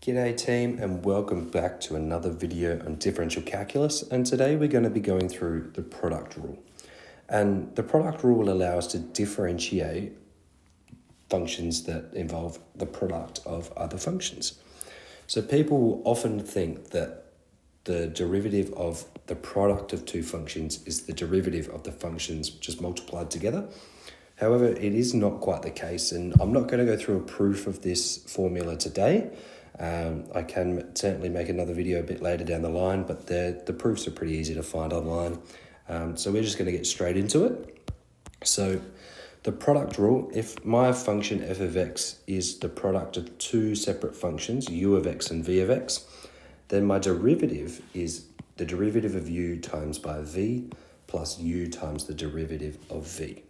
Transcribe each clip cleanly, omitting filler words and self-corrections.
G'day team, and welcome back to another video on differential calculus, and today we're going to be going through the product rule. And the product rule will allow us to differentiate functions that involve the product of other functions. So people will often think that the derivative of the product of two functions is the derivative of the functions just multiplied together. However, it is not quite the case, and I'm not going to go through a proof of this formula today. I can certainly make another video a bit later down the line, but the proofs are pretty easy to find online. So we're just going to get straight into it. So the product rule, if my function f of x is the product of two separate functions, u of x and v of x, then my derivative is the derivative of u times by v plus u times the derivative of v.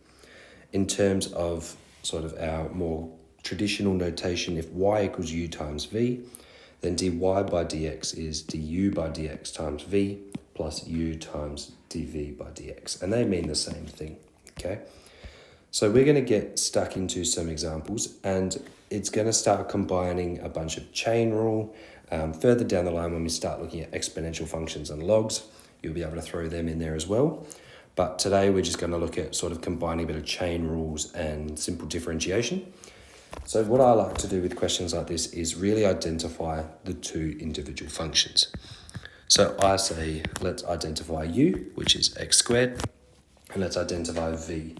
In terms of sort of our more traditional notation, if y equals u times v, then dy by dx is du by dx times v plus u times dv by dx. And they mean the same thing, okay? So we're going to get stuck into some examples, and it's going to start combining a bunch of chain rule. Further down the line, when we start looking at exponential functions and logs, you'll be able to throw them in there as well. But today we're just going to look at sort of combining a bit of chain rules and simple differentiation. So what I like to do with questions like this is really identify the two individual functions. So I say, let's identify u, which is x squared, and let's identify v,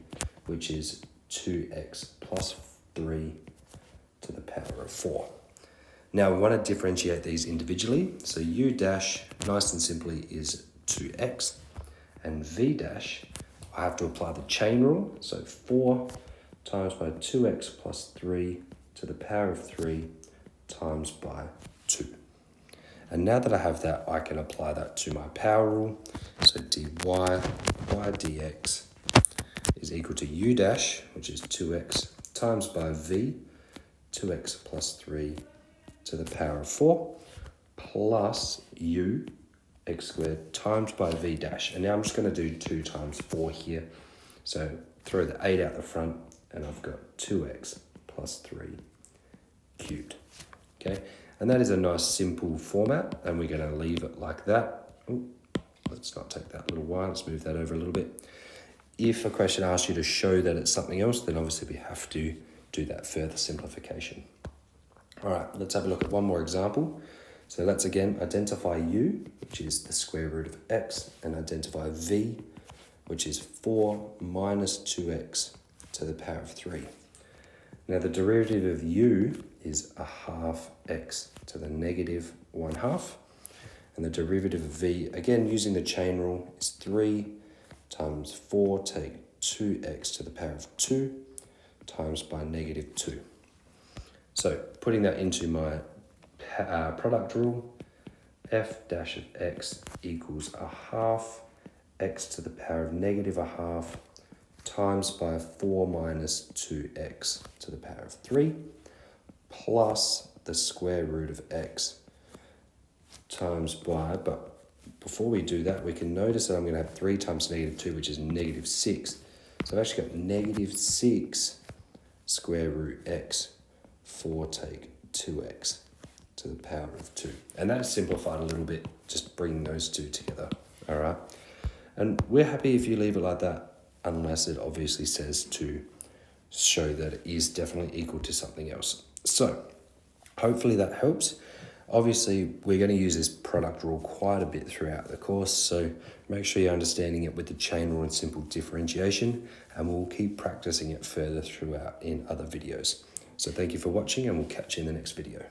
which is 2x plus 3 to the power of 4. Now we want to differentiate these individually. So u dash, nice and simply, is 2x, and v dash, I have to apply the chain rule. So 4 times by 2x plus 3 to the power of 3 times by 2. And now that I have that, I can apply that to my power rule. So dy by dx is equal to u dash, which is 2x, times by v, 2x plus 3 to the power of 4, plus u, x squared, times by v dash. And now I'm just going to do 2 times 4 here. So throw the 8 out the front, and I've got 2x plus 3 cubed, okay? And that is a nice simple format, and we're going to leave it like that. Ooh, let's not take that little y, let's move that over a little bit. If a question asks you to show that it's something else, then obviously we have to do that further simplification. All right, let's have a look at one more example. So let's again identify u, which is the square root of x, and identify v, which is 4 minus 2x to the power of 3. Now the derivative of u is a half x to the negative 1/2. And the derivative of v, again using the chain rule, is 3 times 4, take 2x to the power of 2 times by negative 2. So putting that into my product rule, f dash of x equals a half x to the power of negative 1/2 times by 4 minus 2x to the power of 3 plus the square root of x times by, but before we do that, we can notice that I'm going to have 3 times negative 2, which is negative 6. So I've actually got negative 6 square root x, 4 take 2x to the power of 2. And that's simplified a little bit, just bringing those two together, all right? And we're happy if you leave it like that, unless it obviously says to show that it is definitely equal to something else. So hopefully that helps. Obviously, we're going to use this product rule quite a bit throughout the course, so make sure you're understanding it with the chain rule and simple differentiation, and we'll keep practicing it further throughout in other videos. So thank you for watching, and we'll catch you in the next video.